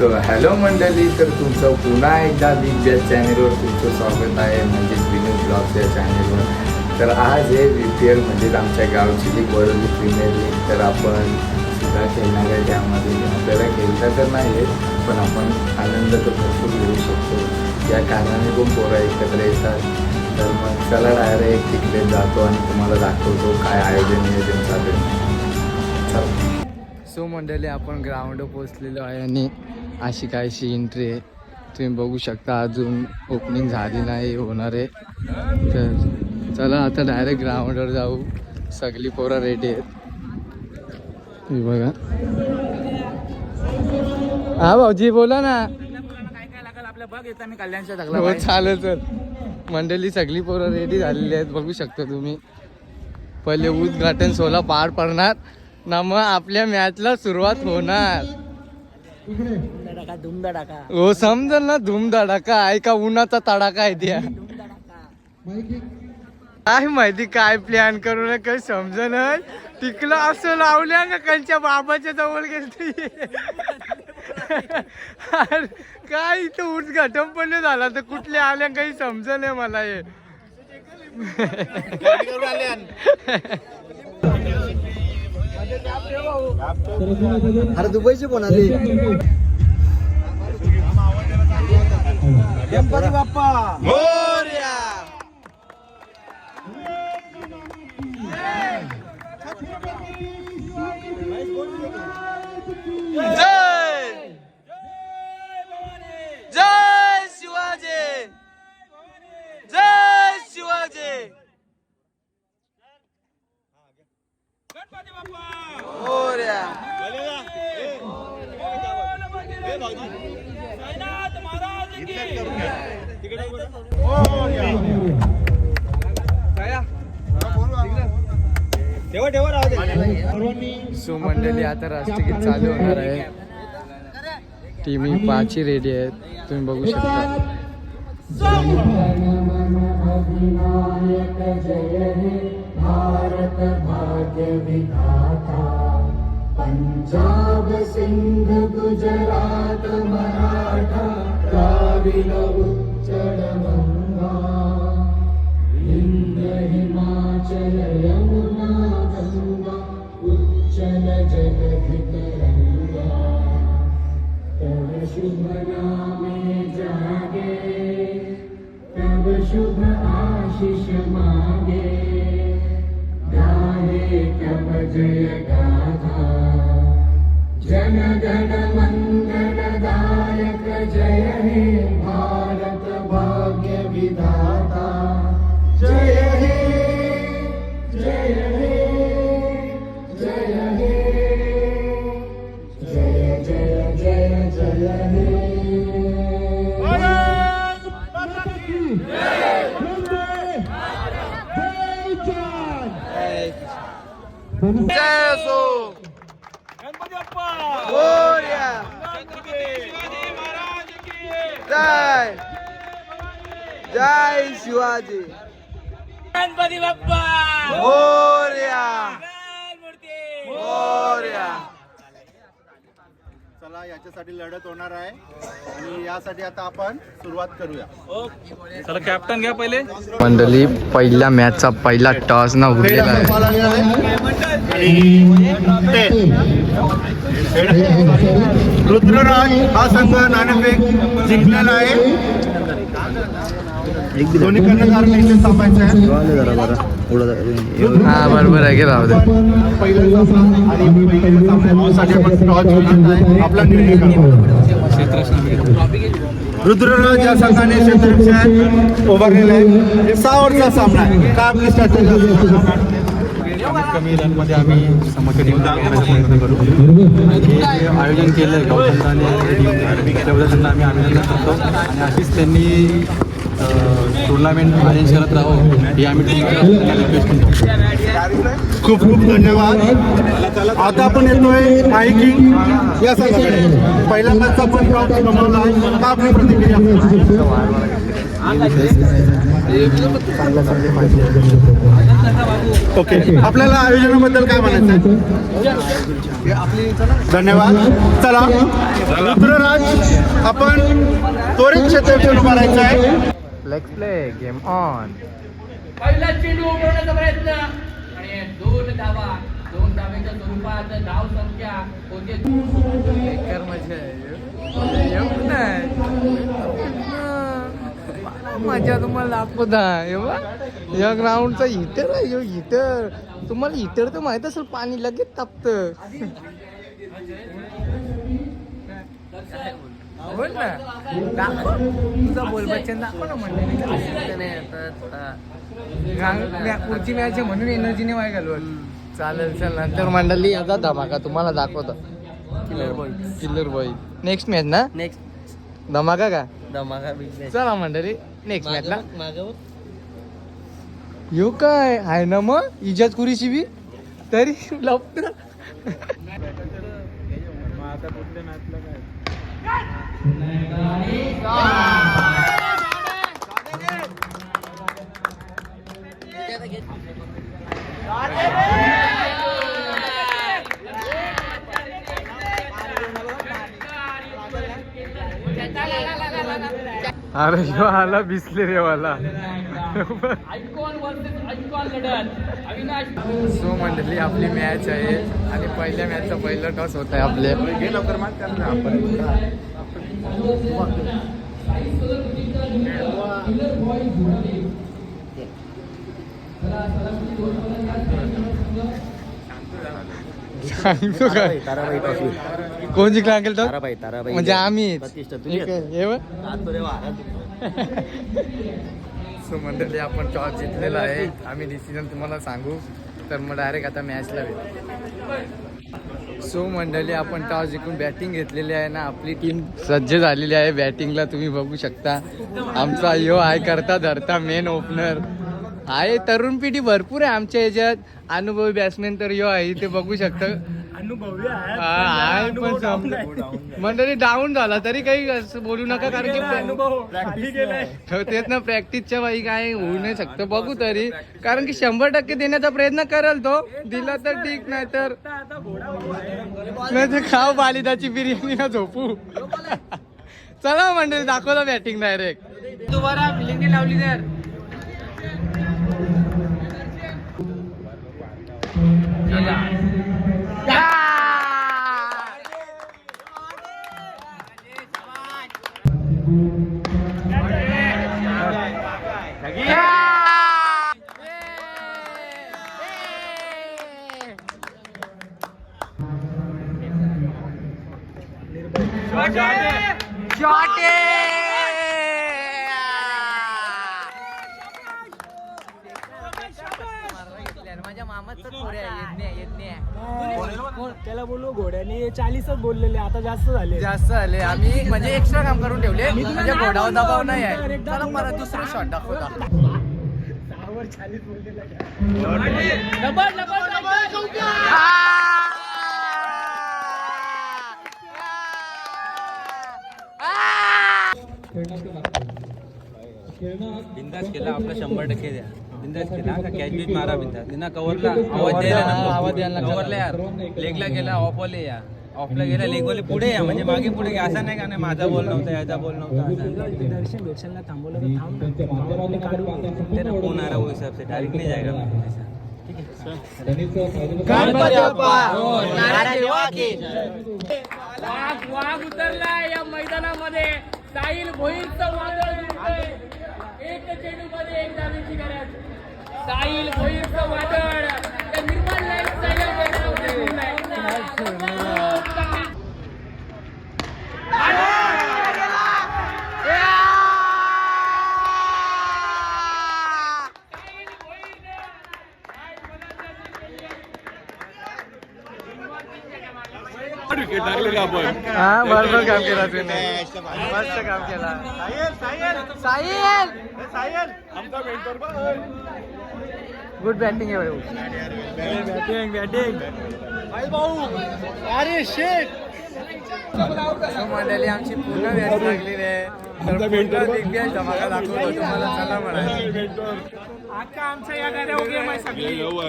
Hello मंडळी, तर तुमचं पुन्हा एकदा बिग बॅच चॅनेलवर तुमचं स्वागत आहे, म्हणजेच विनोद ब्लॉग्स या चॅनेलवर. तर आज हे VPL म्हणजेच आमच्या गावची लीग, वर्ल्ड प्रीमियर लीग. तर आपण सुद्धा खेळणार आहे त्यामध्ये. आपल्याला खेळता तर नाही येत, पण आपण आनंद तर भरपूर घेऊ शकतो. या कारणाने खूप पोरं एकत्र येतात. तर मग चला डायरेक्ट तिकडे जातो आणि तुम्हाला दाखवतो काय आयोजन नियोजन चालू आहे. सो मंडळी, आपण ग्राउंड पोचलेलो आहे आणि अशी काहीशी एंट्री आहे. तुम्ही बघू शकता, अजून ओपनिंग झाली नाही, होणार आहे. तर चला आता डायरेक्ट ग्राउंडवर जाऊ. सगळी पोरं रेडी आहेत. तुम्ही बघा. हा भाऊजी बोला ना. हो चालेल. तर मंडळी सगळी पोरं रेडी झालेली आहेत, बघू शकता तुम्ही. पहिले उद्घाटन सोहळा पार पडणार ना, मग आपल्या मॅचला सुरुवात होणार. हो समजेल ना, धूमधडाका आहे का उन्हाचा तडाखा आहे त्या. काय माहिती काय प्लॅन करून काही समजन. तिकलं असं लावल्या का त्यांच्या बाबाच्या जवळ गेलती. काय इथं उद्घाटन पण नाही झाला, तर कुठले आल्या काही समजन आहे मला हे. अरे दुबईचे कोण आले? गणपती बाप्पा मोरया. जय जय शिवाजी, जय शिवाजी. गणपती बाप्पा मोरया. सो मंडळी, आता राष्ट्रगीत चालू होणार आहे. टीम पाचही रेडी आहेत, तुम्ही बघू शकता. भारत भाग्य विधाता, पंजाब सिंध गुजरात मराठा, द्राविड उच्चल गंगा, हिंद हिमाचल यमुना गंगा, उच्चल जगधि तरंगा. तव शुभ नामे जागे, तव शुभ आशीष मागे, गाहे तब जय गाथा. जन गण मंगलदायक जय हे भारत भाग्य विधाता. जय हे जय हे जय हे, जय जय जय जय हे. जय असो. गणपती बाप्पा मोरया. जय जय शिवाजी. गणपती बाप्पा मोरया मोरया. चला, याच्यासाठी लढत होणार आहे आणि यासाठी आता आपण सुरुवात करूया. चला, कॅप्टन घ्या पहिले. मंडळी, पहिल्या मॅचचा पहिला टॉस ना उरलेला आहे. रुद्रराज हा संघ नाणेफेक जिंकलेला आहे. दोन्ही कर्णधार इथे थांबायचे आहे. हा बरोबर आहे की, राहू दे. पहिल्याचा सामना आणि पहिल्याचा सामन्यासाठी आपण टॉस जिंकत आहे. आपला निर्णय करा. रुद्रराज या संघाने क्षेत्ररक्षण उभारलेलं आहे. 6 ओव्हरचा सामना आहे. काय आपली स्ट्रॅटेजी? कमीत कमी रनमध्ये आम्ही समोरच्या टीमला प्रयत्न करू. हे आयोजन केलं आहे गौतमदाने, त्याबद्दल त्यांना आम्ही अभिनंदन करतो. आणि अशीच त्यांनी टुर्नामेंट अरेंज करत राहू ही आम्ही रिक्वेस्ट करतो. खूप खूप धन्यवाद. आता आपण येतोय माहिती या संघाकडे. पहिला मॅचचा पण ड्रॉप गमावला आहे. का आपली प्रतिक्रिया? ओके, आपल्याला आयोजनाबद्दल काय म्हणायचं? धन्यवाद. चला रुद्रराज, आपण त्वरित क्षेत्ररक्षण उभारायचं आहे. Let's play game on. पहिला चेंडू उडवण्याचा प्रयत्न आणि 2 धावा. 2 धावेच्या स्वरूपात धाव संख्या होते. बेकार मजा आहे. येऊ मजा तुम्हाला दाखवता या ग्राउंडचा हिटर आहे. हिटर तुम्हाला हिटर तर माहित असेल, पाणी लगेच तापतं. बोल ना, दाखव तुझा बोल बच्चन, दाखव ना. म्हणजे पुढची मॅच आहे म्हणून एनर्जी नाही वाय घालवत. चालेल चल, नंतर मंडळी याचा धमाका तुम्हाला दाखवतो. किलर बॉय नेक्स्ट मॅच ना. नेक्स्ट धमाका का धमाका चला मंडळी नेक्स्ट मॅचला. यो काय आहे ना मग इजाज कुरीशी बी तरी लपत. अरे यो आला बिसले रे वाला. आयकॉन वर्सेस आयकॉन लढत. अविनाश सो मंडळी आपली मॅच आहे आणि पहिल्या मॅचचा पहिला टॉस होत आहे आपले. सांगतो काय कोण जिंकला अंकेल तो म्हणजे आम्ही. सो मंडळी आपण टॉस जिंकलेला आहे. आम्ही डिसिजन तुम्हाला सांगू तर मग डायरेक्ट आता मॅचला भेटू. सो मंडळी आपण टॉस जिंकून बॅटिंग घेतलेली आहे ना. आपली टीम सज्ज झालेली आहे बॅटिंगला. तुम्ही बघू शकता आमचा यो आहे करता धरता मेन ओपनर आहे. तरुण पिढी भरपूर आहे आमच्या याच्यात. अनुभवी बॅट्समॅन तर यो आहे ते बघू शकता. आहे पण मंडळी डाऊन झाला तरी काही असं बोलू नका, कारण की तेच ना प्रॅक्टिसच्या बाई काय होऊ नाही शकतं. बघू तरी, कारण की 100% देण्याचा प्रयत्न करेल तो. दिला तर ठीक, नाही तर खाऊ बालिदाची बिर्याणी ना झोपू. चला मंडळी दाखवलं बॅटिंग डायरेक्ट. तुम्हाला फिलिंग लावली तर माझ्या मामाच येत नाही. त्याला बोललो घोड्याने 40च बोललेले, आता जास्त झाले. आम्ही म्हणजे एक्स्ट्रा काम करून ठेवले, म्हणजे घोडावर दबाव नाही आहे. चला परत दुसरा शॉट दाखवता. बिंदास केला आपला 100% द्या. बिंदास केला का कॅच बीच मारा. बिंदास बिना कव्हरला आवाज द्यायला कव्हरला यार. लेगला गेला ऑफला या, ऑफला गेला लेगवाले पुढे या, म्हणजे मागे पुढे घ्या. असं नाही का नाही माझा बॉल नव्हता याचा बॉल नव्हता. दर्शनला थांबवलं तर थांब तेरा फोन आ रहा वो हिसाब से डायरेक्ट नहीं जाएगा. वाघ उतरला या मैदानामध्ये. साहिल भोईरचं वादळ दिसतंय. एक चेंडूमध्ये 1 धावेची गरज. साहिल भोईरचं वादळ त्या निर्माण लाईफस्टाईल मैदानामध्ये घुमलंय. विकेट टाकले का आपण. हा बरोबर काम केला तुम्ही मस्त काम केला साहिल गुड बॅटिंग आहे अरे शेट मंडळी आमची पूर्ण मॅच लागलेली आहे तर पूर्ण दिग्गज धमाका दाखवतो तुम्हाला चला अख्खा आमच्या या गाड्या हो गेम आहे सगळी गेम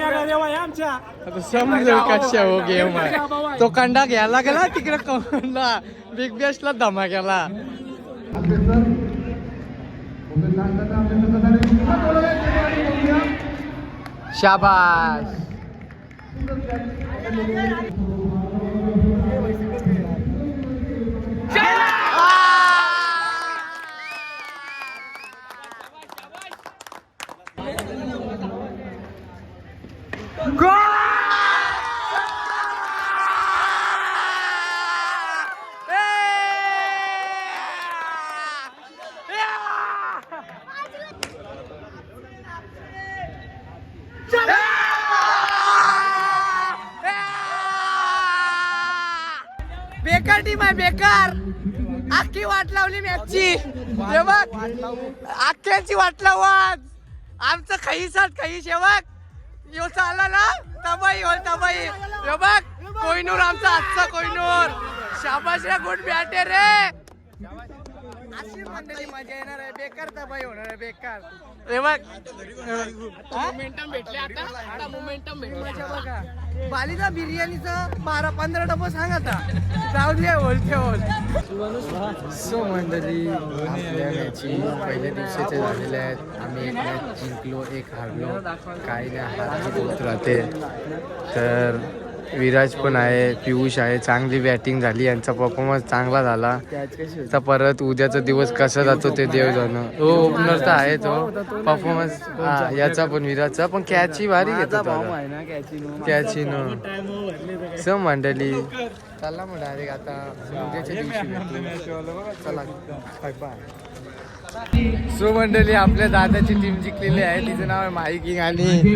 या गाड्या आहे आमच्या समजेल कशा हो गेम आहे तो कंडा घ्यायला गेला तिकडे कोणला बिग बॅशला धमाक्याला शाबाश बेकार टीम आहे बेकार अख्खी वाट लावली मॅचची हे बघ अख्ख्यांची वाट लावत आमचं खाई साठ खाई शेवक यो चालला ना तबाई होल तबाई हे बघ कोहिनूर आमचा आजचा कोहिनूर शाबाश रे गुड बॅटर रे अशी मंडळी मजा येणार आहे बेकार तबाई होणार आहे बेकार हे बघ मोमेंटम भेटले आता मोमेंटम भेटले बघा बालीचा बिर्याणीचं 12-15 डबं सांग आता जाऊ दे बोलते बोल सो मंडळी आपल्या मॅची पहिल्या दिवसाचे झालेले आहेत आम्ही एक मॅच जिंकलो एक हारलो काही नाही हार होत राहते तर विराज पण आहे पियुष आहे चांगली बॅटिंग झाली यांचा परफॉर्मन्स चांगला झाला तर परत उद्याचा दिवस कसा जातो ते देव जाणं हो ओपनर तर आहे तो परफॉर्मन्स याचा पण विराजचा पण कॅची भारी घेतो कॅची नो स मंडळी चला मग डायरेक्ट आता उद्याच्या दिवशी चला बाय बाय सो मंडळी आपल्या दादाची टीम जिंकलेली आहे तिचं नाव आहे माही किंग आणि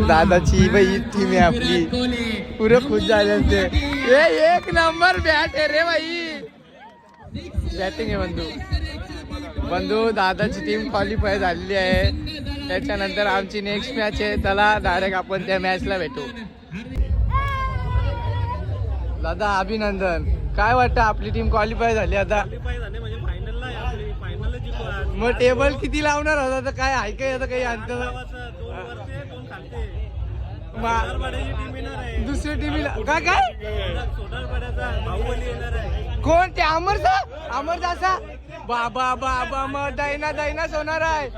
दादाची बाई टीम आहे आपली पुरे खुश झाले ते एक नंबर बॅट आहे रे बाई बॅटिंग आहे बंधू दादाची टीम क्वालिफाय झालेली आहे त्याच्यानंतर आमची नेक्स्ट मॅच आहे त्याला डायरेक्ट आपण त्या मॅचला भेटू दादा अभिनंदन काय वाटतं आपली टीम क्वालिफाय झाली आता मग टेबल किती लावणार होता तर काय आहे काय आता काही अंतर दुसऱ्या टीमला काय काय कोण ते अमरदासा बाबा बाबा मग दैनाच होणार आहे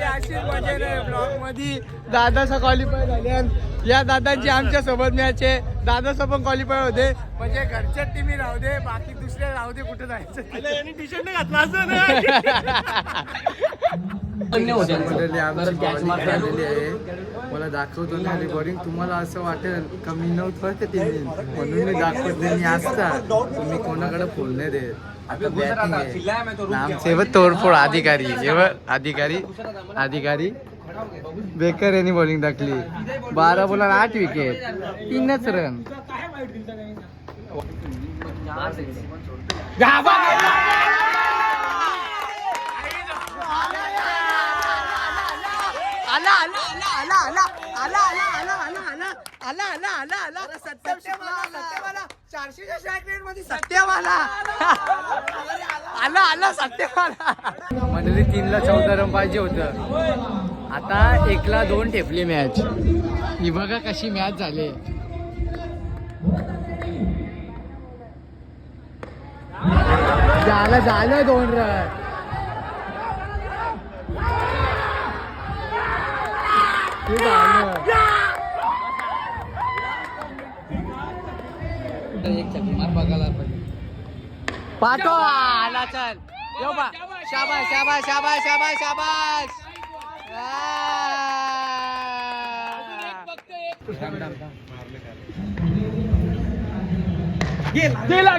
अशीच मजा आहे ब्लॉग मध्ये दादाचा क्वालिफाय झाले या दादांची आमच्या सोबत मॅच आहे दादाचा पण क्वालिफाय होते म्हणजे घरच्या टीमी राहू दे बाकी दुसऱ्या राहू दे कुठे जायचं टी शर्ट नाही घातला असं मला दाखवतो ना रिकॉर्डिंग तुम्हाला असं वाटेल का मी नव्हतं ते टीम म्हणून मी दाखवते मी असता तुम्ही कोणाकडे फोन नाही देत आता बॅटिंग आहे आमचे तोडफोड अधिकारी बेकर यांनी बॉलिंग टाकली 12 बॉलात 8 विकेट 3च रन मंडळी 3ला 14 रन पाहिजे होतं आता 1ला 2 ठेपली मॅच ही बघा कशी मॅच झाली झालं 2 रन पाठो आला चल यो बा शाबाश शाबाश शाबाश शाबाश शाबाश गेला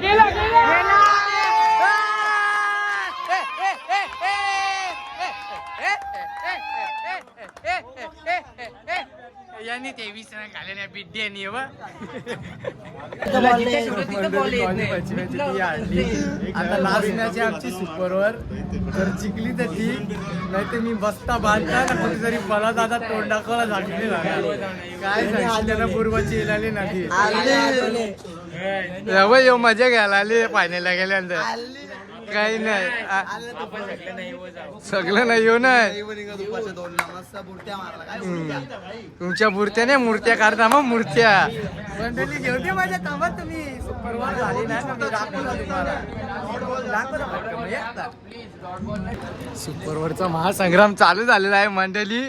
यांनी 23 रन खाले नाही बिड्डे नाही बा आता लास्ट मॅच आमची सुपरवर जर जिंकली तर ठीक, नाही तर मी बसता बांधता ना कुठेतरी मला दादा तोंड दाखवायला झाकली काय सांगितलं पूर्वची येणारी नाही मजा घ्यायला आली फायनलला गेल्यानंतर काही नाही सगळं नाही येऊ नाही तुमच्या मूर्त्या नाही मूर्त्या काढता मग मूर्त्या मंडळी घेऊन माझ्या कामात तुम्ही सुपरवार झाली ना सुपरवरचा महासंग्राम चालू झालेला आहे मंडळी.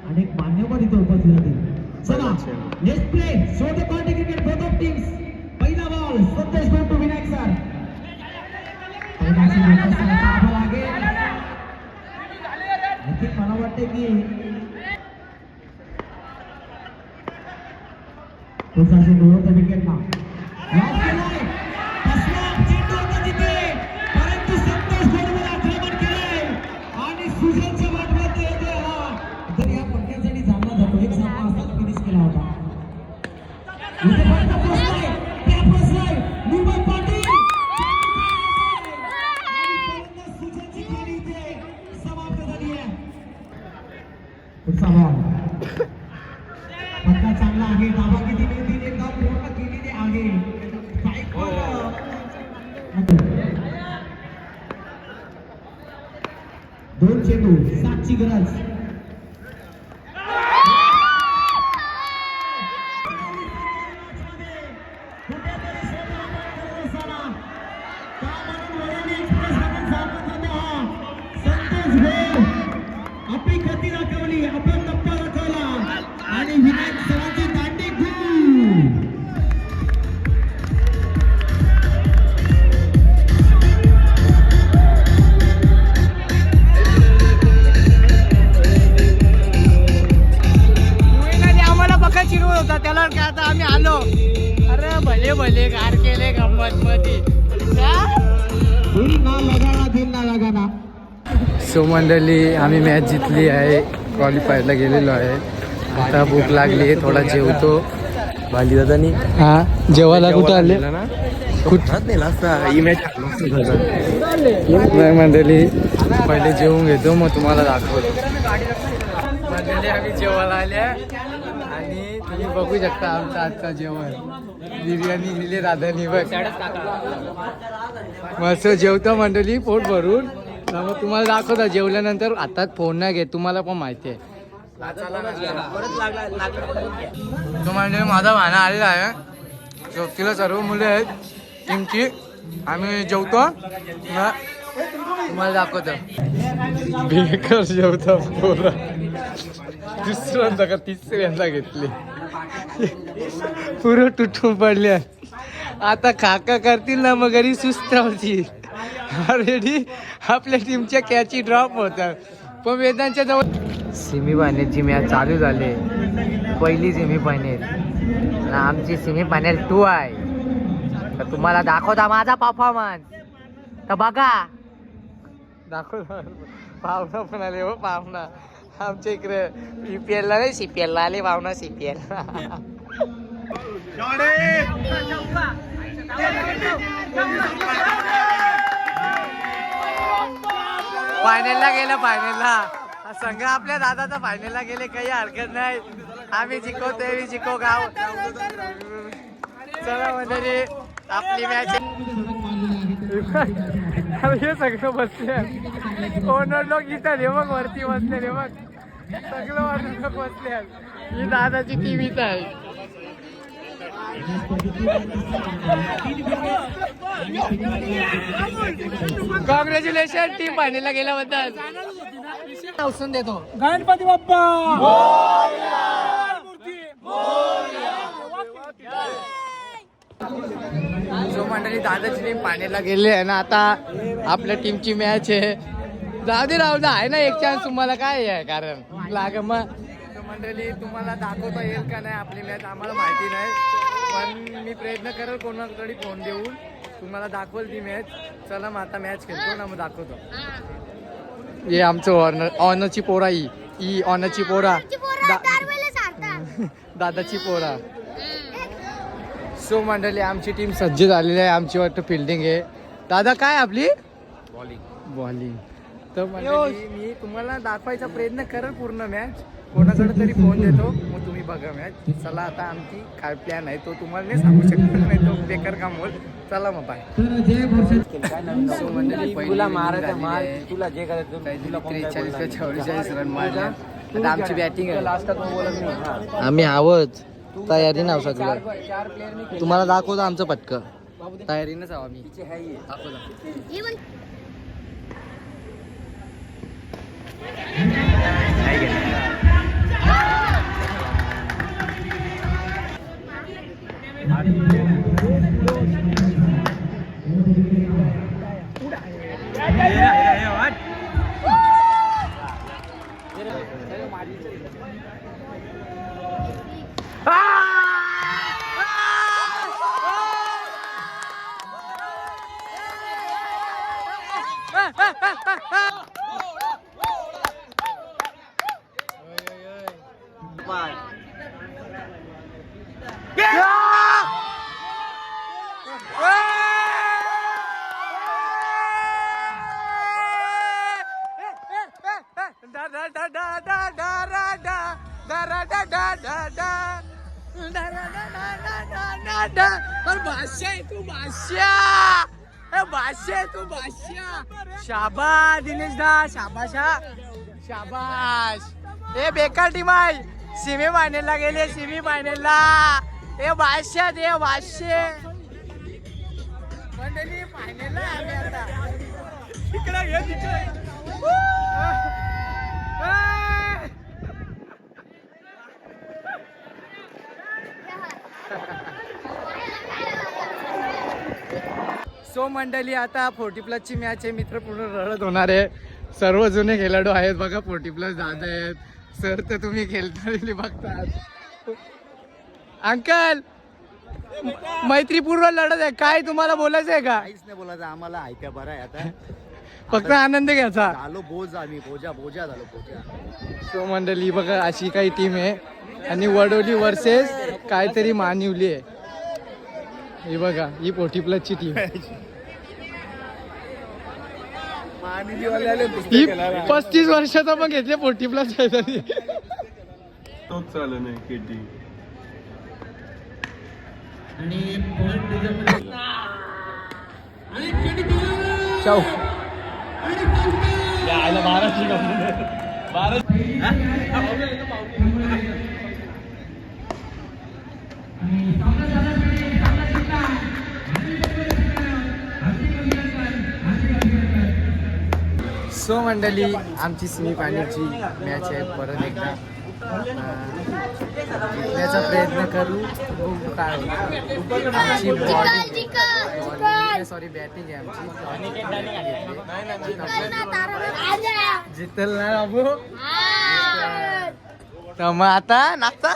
अनेक मान्यवर इथे उपस्थित होते. चला next play show the cricket both of teams. पहिला बॉल संदेश गोट टू विनायक सर. नक्कीच मला वाटते की विकेटला परंतु संतोष गोडबोले आक्रमण केले आणि सुजलच्या वाटमध्ये येते हा. तर या पट्ट्यासाठी सामना झाला, एक सामना असाच फिनिश केला होता. इथे फक्त पोचलाय, त्या पोचलाय निर्मल पाटील आणि सुजलची खेळी इथे समाप्त झाली आहे. पुढचा बॉल पट्टा चांगला आहे, दाबा किती दिली एकदा पूर्ण केलेली आहे. स्ट्राईक दोन चेंडू 7ची गरज. आपली गती दाखवली, आपला टप्पा दाखवला आणि विनायक सरांची दांडी गुल. आम्हाला बघा चिरवत होता त्याला काय आता आम्ही आलो. अरे भले भले गार केले गंमत मध्ये. दिल ना लगाना दिल ना लगाना. सो मंडळी आम्ही मॅच जिंकली आहे, क्वालिफायरला गेलेलो आहे. आता भूक लागली आहे, थोडा जेवतो. बाली दादानी हा जेवायला कुठं आले मंडळी पहिले जेवून घेतो मग तुम्हाला दाखवतो. मंडळी आम्ही जेवायला आल्या आणि तुम्ही बघू शकता आमचं आजचं जेवण. बिर्याणी दिली दादानी बघ मस्त जेवतो मंडळी पोट भरून. मग तुम्हाला दाखवता जेवल्यानंतर हातात फोन नाही घेत, तुम्हाला पण माहिती आहे. तो म्हणजे माझा भाणा आलेला आहे, तिला सर्व मुले आहेत टीमची. आम्ही जेवतो तुम्हाला दाखवतो. बेकार जेवतो पोरा. दुसऱ्यांदा का तिसऱ्यांदा घेतली पुरं तुटून पडल्या. आता काका करतील ना मग घरी सुस्त होती. ऑलरेडी आपल्या टीमच्या कॅची ड्रॉप होतात. पण वेदांच्या जवळ सेमीफायनलची मॅच चालू झाली. पहिली सेमीफायनल आमची सेमीफायनल 2 आहे. तर तुम्हाला दाखवता माझा परफॉर्मन्स. तर बघा दाखवता. पाहुणा पण आले हो पाहुणा आमच्या इकडे. UPL ला नाही CPL ला आले पाहुणा. CPL फायनलला गेलं. फायनलला संघ आपल्या दादाचा फायनलला गेले, काही हरकत नाही. आम्ही जिंकवतो, तेही जिंकव गाव. चला म्हणजे आपली मॅच हे सगळं बसले. ओनर लोक इथं रे मग वरती बसले रे मग सगळं ओनर लोक बसले. ही दादाची टीम इथं आहे. Congratulation team फायनलला गेल्याबद्दल. उसून देतो. गणपती बाप्पा जो मंडळी दादाची टीम पाण्याला गेले आहे ना, आता आपल्या टीमची मॅच आहे. जाऊ दे राहू दे, आहे ना एक चान्स तुम्हाला. काय आहे कारण लाग मग मंडळी तुम्हाला दाखवता येईल का नाही आपली मॅच आम्हाला माहिती नाही, पण मी प्रयत्न करेल कोणाकडे फोन देऊन तुम्हाला दाखवल ती मॅच. चला मग आता मॅच खेळतो ना, मग दाखवतो. हे आमचं ऑनरची पोरा, ही ऑनरची पोरा, दादाची पोरा. सो मंडळी आमची टीम सज्ज झालेली आहे. आमची वाटतं फिल्डिंग आहे. दादा काय आपली बॉलिंग. तर मंडळी मी तुम्हाला दाखवायचा प्रयत्न करेल पूर्ण मॅच. कोणाकडे तरी फोन देतो, मग तुम्ही बघा मॅच. चला आता आमची काय प्लॅन आहे तो तुम्हाला नाही सांगू शकतो, नाही तो बेकार काम होईल. चला मग बाय. सो मंडळी तुला मारायचं मार, तुला जे करायचं 43-44 रन मारल्या. आता आमची बॅटिंग आहे. आम्ही आहोत तयारी नाव सगळं. तुम्हाला दाखवतो आमचं पटकं. तयारीनंच आहो आम्ही. शाबाश दिनेश दा, शाबाश शाबाश. हे बेकार टीम आहे. सेमी फायनलला गेले, सेमी फायनलला. हे बादशाह दे बादशे मंडळी फायनलला आले आता. तिकडे घे तिकडे. सो मंडळी आता 40+ मॅच आहे मित्र, पूर्ण रडत होणार आहे. सर्व जुने खेळाडू आहेत बघा. 40+ दादा आहेत. सर तर तुम्ही खेळता बघतात. अंकल मैत्रीपूर्ण लढत आहे. काय तुम्हाला बोलायचं आहे का? काहीच नाही बोलायचं आम्हाला. ऐका बरं आहे आता. फक्त आनंद घ्यायचा. झालो बोज, आम्ही बोजा झालो बोजा. सो मंडळी बघा अशी काही टीम आहे. आणि वडोली वर्सेस काहीतरी मानिवली आहे. ही बघा ही 40+ टीम. ही 35 वर्षाचा पण घेतले 40+ काहीतरी. तोच चालू नाही केटी. सो मंडळी आमची सेमी फायनलची मॅच आहे. परत एकदा जिंकण्याचा प्रयत्न करू. काय आमची सॉरी बॅटिंग आहे आमची. जितल ना बाबू. तर मग आता नाचता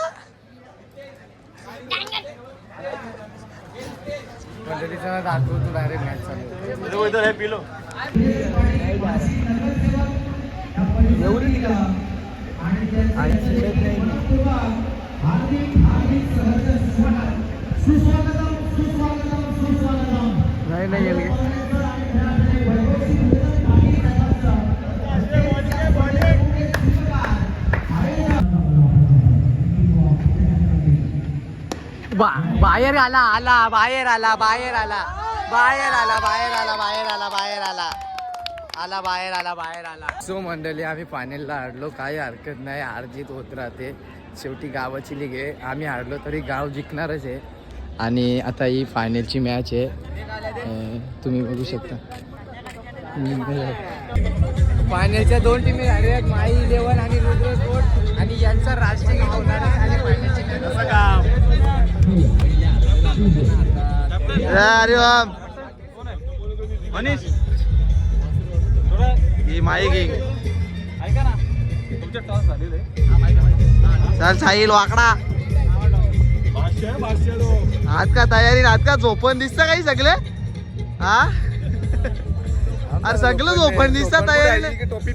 मंडळीचा दाखवतो डायरेक्ट मॅच चालू. नाही गेले. बाहेर आला बाहेर आला बाहेर आला बाहेर आला बाहेर आला बाहेर आला बाहेर आला आला बाहेर आला बाहेर आला. सो मंडळी आम्ही फायनलला हारलो. काही हरकत नाही, हार जीत होत राहते. शेवटी गावाची लीग आहे. आम्ही हारलो तरी गाव जिंकणारच आहे. आणि आता ही फायनलची मॅच आहे. तुम्ही बघू शकता फायनलच्या 2 टीमी आहेत. माई 11 आणि रुद्र स्पोर्ट. आणि यांचा राष्ट्रीय गीत होणार आहे. आणि फायनलची मॅच अरे वा मनीष ही माईक ऐका ना तुमचे टॉस झालेले चल साहिल वाकडा आज का तयारी आज का झोपण दिसतं काही सगळे हा अरे सगळं झोपण दिसतं तयारी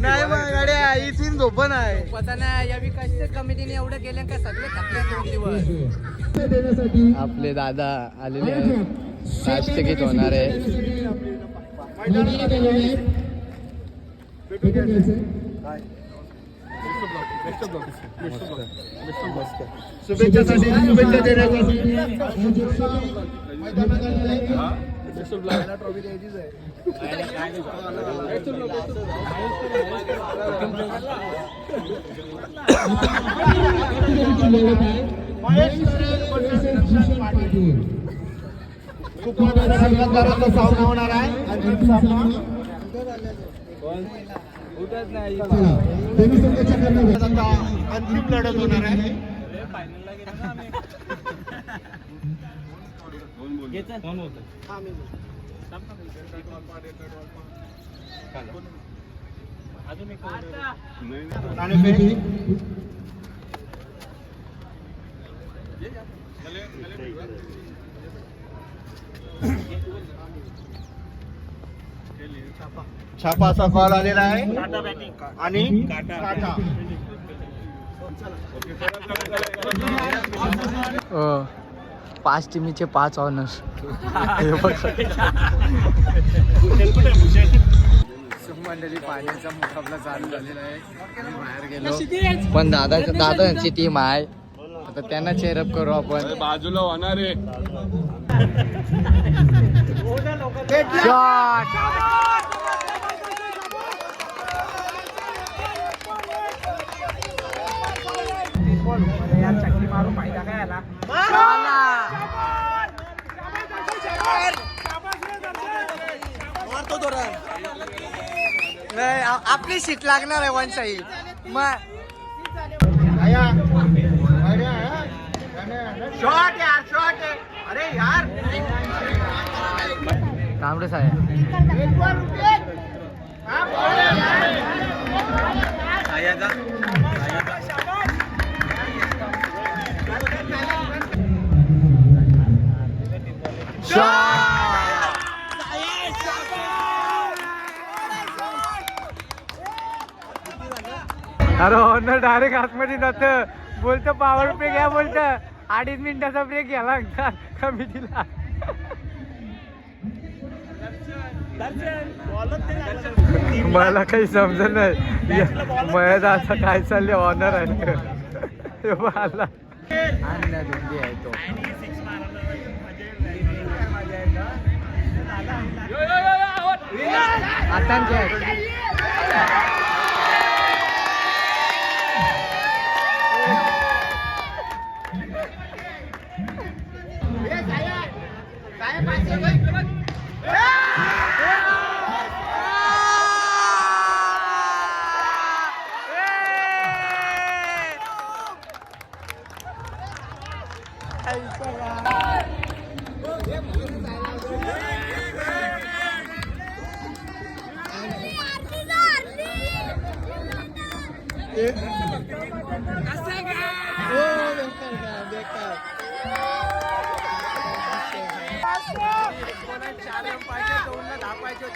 नाही मग गाड्या इथून झोपण आहे पता नाही यावी कष्ट कमिटीने एवढं केलं का सगळे थकले 2 दिवस. आपले दादा आलेले आहेत राष्ट्रगीत होणार आहे शुभेच्छासाठी शुभेच्छा देण्यासाठी खूप मोठा रंगतदाराचा सामना होणार आहे. अंतिम सामना अंतिम लढत होणार आहे. नाणेफेक छापा असा कॉल आलेला आहे आणि काटा 5 टीमीचे 5 ऑनर्स मंडळी पाण्याचा मुकाबला चालू झालेला आहे मी बाहेर गेलो पण दादा यांची टीम आहे आता त्यांना चेअरअप करू आपण बाजूला होणार आहे नाही आपली सीट लागणार आहे वन साईड मग शॉट यार शॉट अरे यार तांबडे साहेब अरे ऑनर डायरेक्ट आतमध्ये जातं बोलतं पॉवर पे घ्या बोलतं 2.5 मिनिटाचा ब्रेक घ्यायला लागतात कमिटीला मला काही समजत नाही मयाचा असं काय चालले ऑनर आहे आला धुंदी आहे तो आता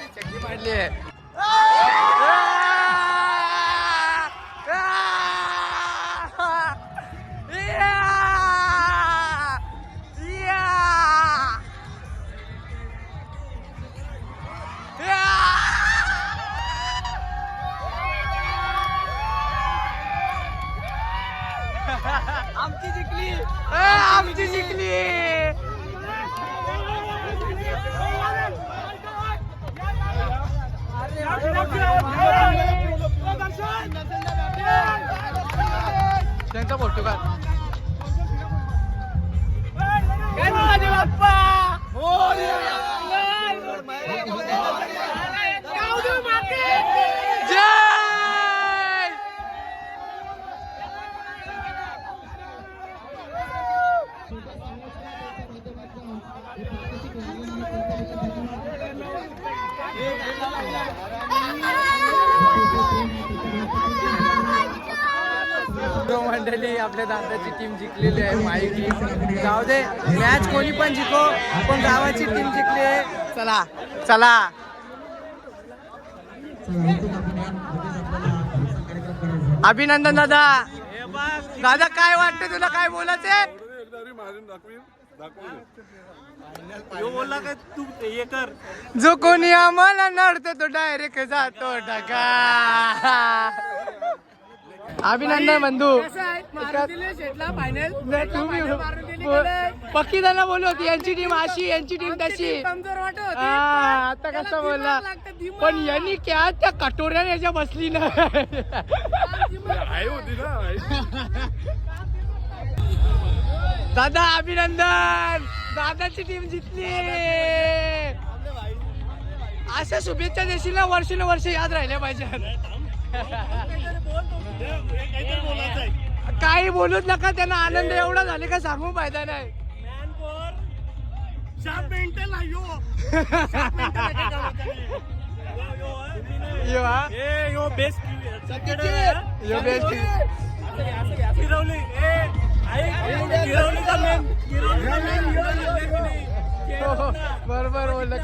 चक्की मारली आहे आमची जिंकली आमची जिंकली त्यांचा फोटो काढ जय तो मंडळी आपल्या दादाची टीम जिंकलेली आहे माई टीम. जाऊ दे मॅच कोणी पण जिंको पण गावाची टीम जिंकली आहे. चला चला अभिनंदन दादा. दादा काय वाटतं तुला काय बोलायचंय? जो कोणी आम्हाला नडतो तो डायरेक्ट जातो ढगा. अभिनंदन बंधू. तुम्ही पक्की त्यांना बोलली होती यांची टीम अशी यांची टीम तशी. आता कसं बोलला पण यांनी क्या त्या कटोऱ्याने याच्या बसली ना. दादा अभिनंदन. दादाची टीम जिंकली. अशा शुभेच्छा देशील ना वर्ष याद राहिल्या पाहिजे. काही बोलूच नका त्यांना आनंद एवढा झाले का सांगू फायदा नाही. बरोबर बोललं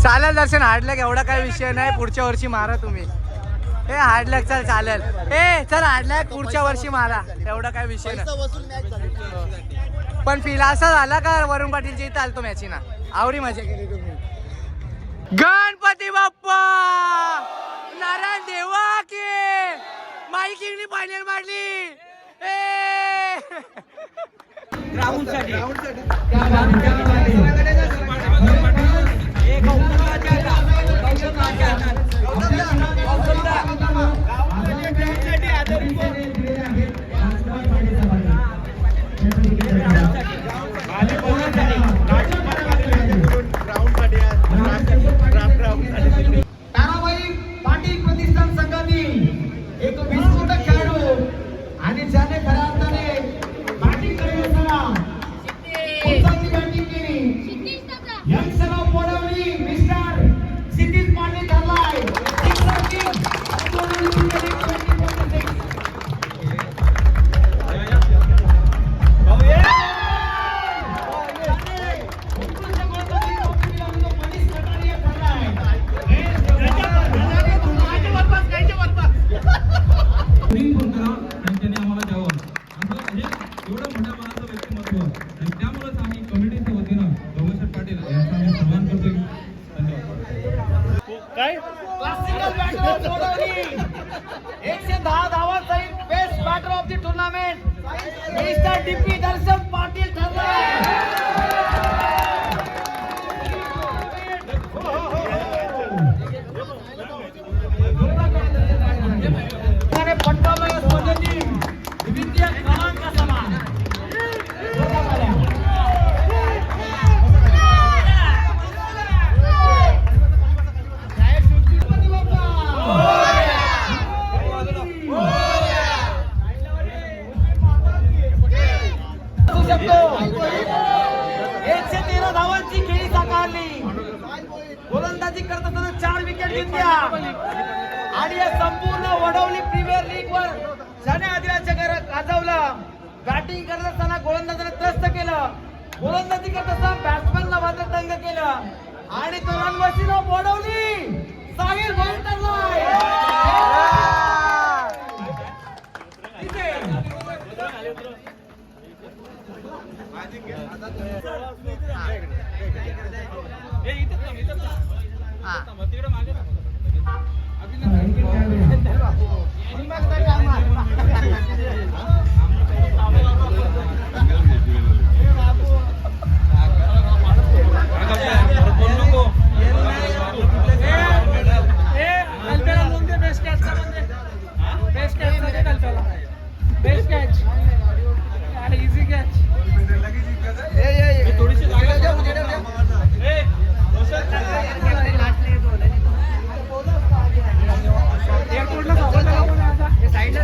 चालेल दर्शन. हार्डलॅक एवढा काही विषय नाही. पुढच्या वर्षी मारा तुम्ही. हे हार्डलॅक चल चालेल. ए चल हार्डलॅक पुढच्या वर्षी मारा. एवढा काय विषय नाही. पण फील असा झाला का वरुण पाटीलच्या इथं आलतो मॅची ना. आवडी मजा केली तुम्ही. गणपती बाप्पा नारायण देवा की माई किंगनी फायनल मारली. ताराबाई पाटील प्रतिष्ठान संघातील एक विस्फोटक खेळाडू आणि ज्याने खऱ्या अर्थाने बॅटिंग केली असताना उत्तम बॅटिंग केली young son of Bodwali mister Kshitij Patil ठरलाय. क्लासिकल बॅटर बोडवली 110 धावांसहित best batter of the tournament mister DP Darshan Patil ठरलाय. पंधराव्या स्पर्धेतील द्वितीय क्रमांक समान गोलंदाजी करत असताना 4 विकेट घेतल्या आणि या संपूर्ण वडवली प्रीमियर लीग वर ज्याने आदिलाच्या घरात गाजवलं. बॅटिंग करत असताना गोलंदाजाने त्रस्त केलं. गोलंदाजी करत असताना बॅट्समॅनला मात्र तंग केलं आणि तो रणवशीला वडवली साहिल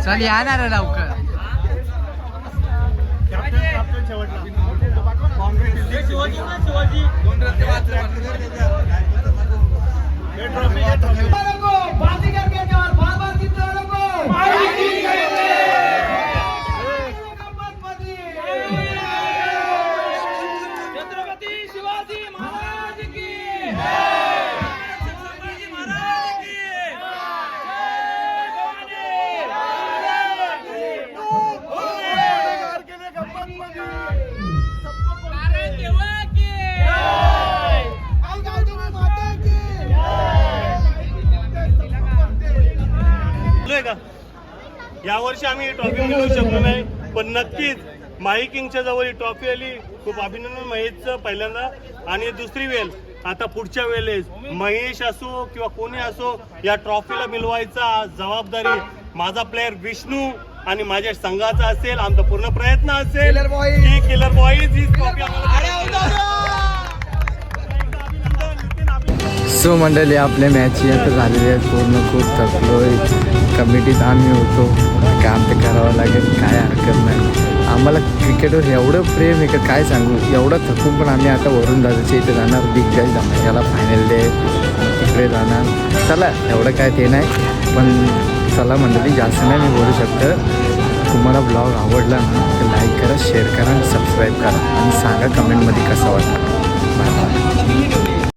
चल या ना रे लवकर. बाजीगर के जवान बार-बार जीतने वालों को छत्रपती शिवाजी महाराज की संभाजी महाराज की नारायण देवा की का यावर्षी आम्ही ट्रॉफी मिळवू शकलो नाही, पण नक्कीच माही किंगच्या जवळ ही ट्रॉफी आली. खूप अभिनंदन महेशचं पहिल्यांदा. आणि दुसरी वेळ आता पुढच्या वेळेस महेश असो किंवा कोणी असो या ट्रॉफीला मिळवायचा जबाबदारी माझा प्लेअर विष्णू आणि माझ्या संघाचा असेल. आमचा पूर्ण प्रयत्न असेल की किलर बॉईज ही ट्रॉफी सो मंडळी आपल्या मॅच आता झालेल्या आहेत पूर्ण. खूप थकलोय. कमिटीत आम्ही होतो. काम तर करावं लागेल, काय हरकत नाही. आम्हाला क्रिकेटवर एवढं प्रेम आहे का काय सांगू. एवढं थकून पण आम्ही आता वरून दादाच्या इथे जाणार. बिग बॅश धमाक्याला फायनल डे तिकडे जाणार. चला एवढं काय ते नाही, पण चला मंडळी जास्त नाही मी बोलू शकतो. तुम्हाला ब्लॉग आवडला ना तर लाईक करा, शेअर करा आणि सबस्क्राईब करा आणि सांगा कमेंटमध्ये कसा वाटला. Bye bye.